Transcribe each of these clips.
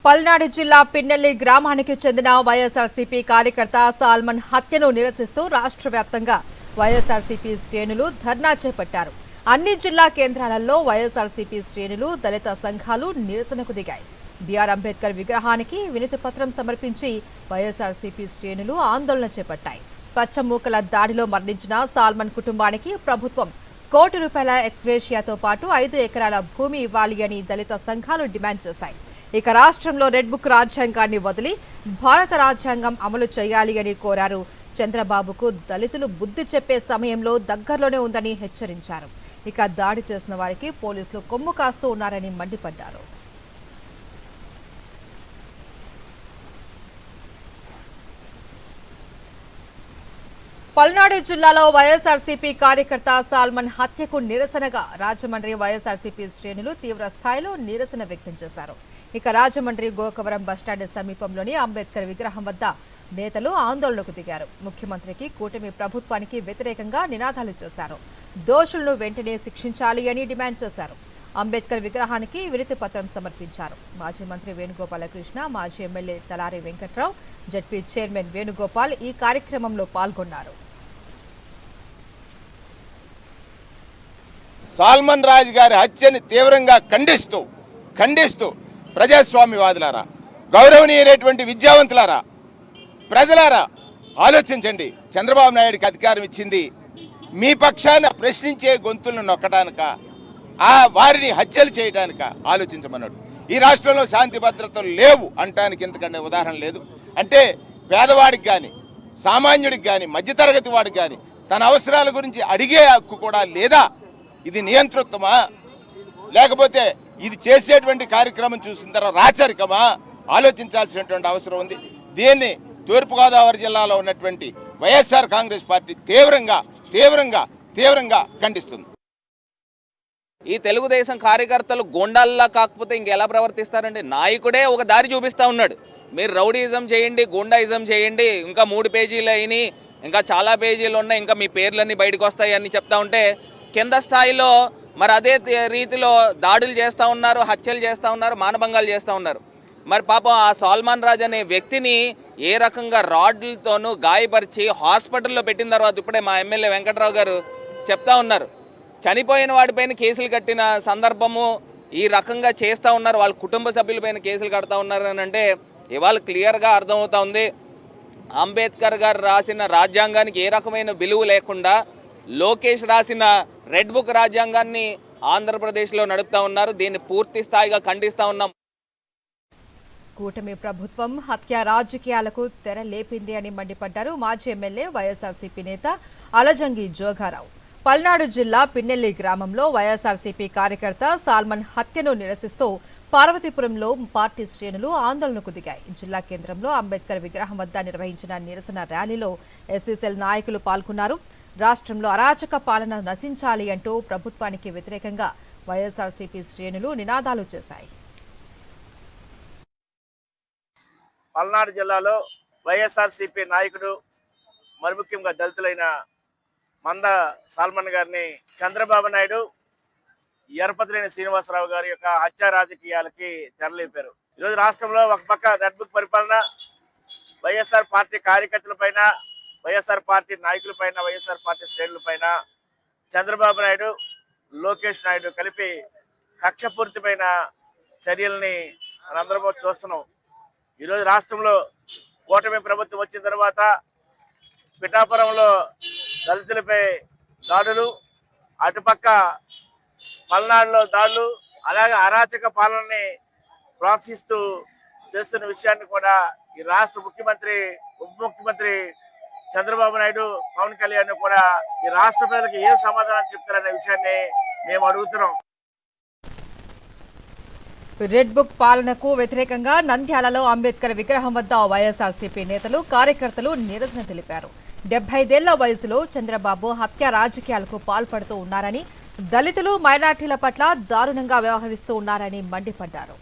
పల్నాడు జిల్లా పిన్నెల్లి గ్రామానికి చెందిన వైఎస్ఆర్సీపీ కార్యకర్త సాల్మన్ హత్యను నిరసిస్తూ రాష్ట్ర వ్యాప్తంగా వైఎస్ఆర్సీపీ శ్రేణులు ధర్నా చేపట్టారు. అన్ని జిల్లా కేంద్రాలలో వైఎస్ఆర్సీపీ శ్రేణులు, దళిత సంఘాలు నిరసనకు దిగాయి. బిఆర్ అంబేద్కర్ విగ్రహానికి వినతి పత్రం సమర్పించి వైఎస్ఆర్సీపీ శ్రేణులు ఆందోళన చేపట్టాయి. పచ్చమూకల దాడిలో మరణించిన సాల్మన్ కుటుంబానికి ప్రభుత్వం ₹1 కోటి ఎక్స్గ్రేషియాతో పాటు 5 ఎకరాల భూమి ఇవ్వాలి అని దళిత సంఘాలు డిమాండ్ చేశాయి. ఇక రాష్ట్రంలో రెడ్ బుక్ రాజ్యాంగాన్ని వదిలి భారత రాజ్యాంగం అమలు చేయాలి అని కోరారు. చంద్రబాబుకు దళితులు బుద్ధి చెప్పే సమయంలో దగ్గరలోనే ఉందని హెచ్చరించారు. ఇక దాడి చేసిన వారికి పోలీసులు కొమ్ము కాస్తూ ఉన్నారని మండిపడ్డారు. పల్నాడు జిల్లాలో వైఎస్ఆర్సీపీ కార్యకర్త సాల్మన్ హత్యకు నిరసనగా రాజమండ్రి వైఎస్ఆర్సీపీ శ్రేణులు తీవ్ర స్థాయిలో నిరసన వ్యక్తం చేశారు. ఇక రాజమండ్రి గోకవరం బస్టాండ్ సమీపంలోని అంబేద్కర్ విగ్రహం వద్ద నేతలు ఆందోళనకు దిగారు. ముఖ్యమంత్రికి, కూటమి ప్రభుత్వానికి వ్యతిరేకంగా నినాదాలు చేశారు. దోషులను వెంటనే శిక్షించాలి అని డిమాండ్ చేశారు. అంబేద్కర్ విగ్రహానికి వినతి పత్రం సమర్పించారు. మాజీ మంత్రి వేణుగోపాలకృష్ణ, మాజీ ఎమ్మెల్యే తలారి వెంకట్రావు, జడ్పీ చైర్మన్ వేణుగోపాల్ ఈ కార్యక్రమంలో పాల్గొన్నారు. సాల్మన్ రాజ్ గారి హత్యని తీవ్రంగా ఖండిస్తూ ప్రజాస్వామ్యవాదులారా, గౌరవనీయులైనటువంటి విద్యావంతులారా, ప్రజలారా ఆలోచించండి. చంద్రబాబు నాయుడికి అధికారం ఇచ్చింది మీ పక్షాన ప్రశ్నించే గొంతులను నొక్కడానిక, వారిని హత్యలు చేయడానిక? ఆలోచించమన్నాడు. ఈ రాష్ట్రంలో శాంతి భద్రతలు లేవు అంటానికి ఇంతకంటే ఉదాహరణ లేదు. అంటే పేదవాడికి కానీ, సామాన్యుడికి కానీ, మధ్యతరగతి వాడికి కానీ తన అవసరాల గురించి అడిగే హక్కు కూడా లేదా? ఇది నియంతృత్వమా, లేకపోతే ఇది చేసేటువంటి కార్యక్రమం చూసిన తర్వాత రాచరికమా? ఆలోచించాల్సినటువంటి అవసరం ఉంది. దీన్ని తూర్పుగోదావరి జిల్లాలో ఉన్నటువంటి వైఎస్ఆర్ కాంగ్రెస్ పార్టీ తీవ్రంగా ఖండిస్తుంది. ఈ తెలుగుదేశం కార్యకర్తలు గోండాల్లా కాకపోతే ఇంకెలా ప్రవర్తిస్తారండి? నాయకుడే ఒక దారి చూపిస్తూ ఉన్నాడు. మీరు రౌడీయిజం చేయండి, గోండాయిజం చేయండి, ఇంకా 3 పేజీలు అయినాయి, ఇంకా చాలా పేజీలు ఉన్నాయి, ఇంకా మీ పేర్లన్నీ బయటకు వస్తాయి అని చెప్తా ఉంటే కింద స్థాయిలో మరి అదే రీతిలో దాడులు చేస్తూ ఉన్నారు, హత్యలు చేస్తూ ఉన్నారు, మానభంగాలు చేస్తూ ఉన్నారు. మరి పాపం ఆ సాల్మన్ రాజ్ అనే వ్యక్తిని ఏ రకంగా రాడ్లతోనూ గాయపరిచి హాస్పిటల్లో పెట్టిన తర్వాత ఇప్పుడే మా ఎమ్మెల్యే వెంకట్రావు గారు చెప్తా ఉన్నారు, చనిపోయిన వాడిపైన కేసులు కట్టిన సందర్భము ఈ రకంగా చేస్తూ ఉన్నారు, వాళ్ళ కుటుంబ సభ్యులపైన కేసులు కడతా ఉన్నారు అని అంటే ఇవాళ క్లియర్గా అర్థమవుతా ఉంది. అంబేద్కర్ గారు రాసిన రాజ్యాంగానికి ఏ రకమైన విలువ లేకుండా లోకేష్ రాసిన రెడ్ బుక్ రాజ్యాంగాన్ని ఆంధ్రప్రదేశ్లో నడుపుతా ఉన్నారు. దీన్ని పూర్తి స్థాయిగా ఖండిస్తా ఉన్నాం. కూటమి ప్రభుత్వం హత్య రాజకీయాలకు తెర లేపింది అని మండిపడ్డారు మాజీ ఎమ్మెల్యే వైఎస్ఆర్సీపీ నేత అలజంగి జోగారావు. పల్నాడు జిల్లా పిన్నెల్లి గ్రామంలో వైఎస్ఆర్సీపీ కార్యకర్త సాల్మన్ హత్యను నిరసిస్తూ పార్వతీపురంలో పార్టీ శ్రేణులు ఆందోళనకు దిగాయి. జిల్లా కేంద్రంలో అంబేద్కర్ విగ్రహం వద్ద నిర్వహించిన నిరసన ర్యాలీలో ఎస్సీసెల్ నాయకులు పాల్గొన్నారు. రాష్ట్రంలో అరాచక పాలన నశించాలి అంటూ ప్రభుత్వానికి వ్యతిరేకంగా వైఎస్ఆర్సీపీ శ్రేణులు నినాదాలు చేశాయి. పల్నాడు జిల్లాలో వైఎస్ఆర్సీపీ నాయకుడు, మరి ముఖ్యంగా దళితులైన మంద సాల్మన్ గారిని చంద్రబాబు నాయుడు, ఎరపతిలేని శ్రీనివాసరావు గారి యొక్క హత్య రాజకీయాలకి తెరలేపారు. ఈరోజు రాష్ట్రంలో ఒక పక్క రెడ్ బుక్ పరిపాలన, వైఎస్ఆర్ పార్టీ కార్యకర్తల పైన, వైఎస్ఆర్ పార్టీ నాయకుల పైన, వైఎస్ఆర్ పార్టీ శ్రేణుల పైన చంద్రబాబు నాయుడు, లోకేష్ నాయుడు కలిపి కక్షపూరితమైన చర్యల్ని మనందరం చూస్తున్నాం. ఈరోజు రాష్ట్రంలో కూటమి ప్రభుత్వం వచ్చిన తర్వాత పిఠాపురంలో దళితులపై దాడులు, అటుపక్క పల్నాడులో దాడులు, అలాగే అరాచక పాలనని ప్రోత్సహిస్తూ చేస్తున్న విషయాన్ని కూడా ఈ రాష్ట్ర ముఖ్యమంత్రి, ఉప ముఖ్యమంత్రి చంద్రబాబు నాయుడు, పవన్ కళ్యాణ్ కూడా ఈ రాష్ట్ర ప్రజలకు ఏం సమాధానం చెప్తారనే విషయాన్ని మేము అడుగుతున్నాం. రెడ్ బుక్ పాలనకు వ్యతిరేకంగా నంద్యాలలో అంబేద్కర్ విగ్రహం వద్ద వైఎస్ఆర్సీపీ నేతలు, కార్యకర్తలు నిరసన తెలిపారు. 75 ఏళ్ల వయసులో చంద్రబాబు హత్య రాజకీయాలకు పాల్పడుతూ ఉన్నారని, దళితులు, మైనార్టీల పట్ల దారుణంగా వ్యవహరిస్తూ ఉన్నారని మండిపడ్డారు.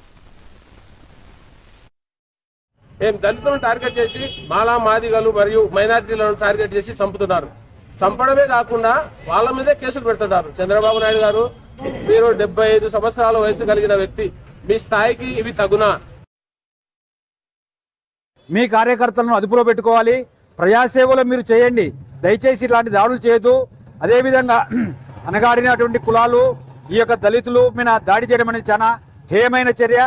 మేము దళితులను టార్గెట్ చేసి మాలా మాదిగలు మరియు మైనార్టీలను టార్గెట్ చేసి చంపుతున్నారు. చంపడమే కాకుండా వాళ్ళ మీదే కేసులు పెడుతున్నారు. చంద్రబాబు నాయుడు గారు, మీరు 75 సంవత్సరాల వయసు కలిగిన వ్యక్తి, మీ స్థాయికి ఇవి తగునా? మీ కార్యకర్తలను అదుపులో పెట్టుకోవాలి. ప్రజాసేవలో మీరు చేయండి. దయచేసి ఇలాంటి దాడులు చేయొద్దు. అదేవిధంగా అనగాడినటువంటి కులాలు ఈ యొక్క దళితులు మీద దాడి చేయడం అనేది చాలా హేయమైన చర్య.